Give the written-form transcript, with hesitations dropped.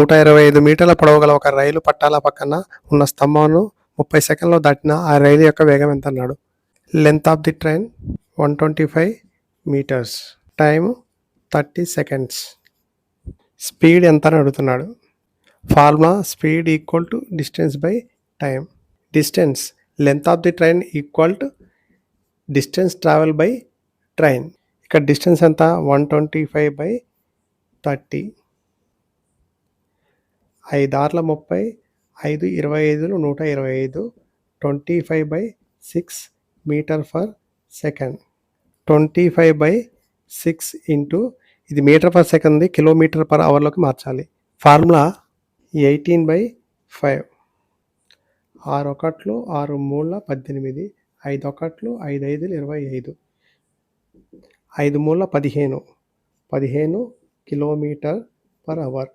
125 మీటర్ల పొడవు గల ఒక రైలు పట్టాల పక్కన ఉన్న స్తంభంను 30 సెకన్లలో దాటిన ఆ రైలు యొక్క వేగం ఎంత అన్నాడు. Length of the train 125 metres, time 30 seconds. Speed ఎంత అని అడుగుతున్నాడు. Formula speed equal to distance by time. Distance length of the train equal to distance travel by train. ఇక్కడ డిస్టెన్స్ ఎంత 125/30. 5×30, 5 25 125, 25/6 మీటర్ పర్ సెకండ్. 25/6 ఇంటూ ఇది metre per second kilometre per అవర్లోకి మార్చాలి. Formula 18/5. 6 ఒకట్లు 6 మూల 18, 5 ఒకట్లు 5 5 25, 5 మూల 15 కిలోమీటర్ పర్ అవర్.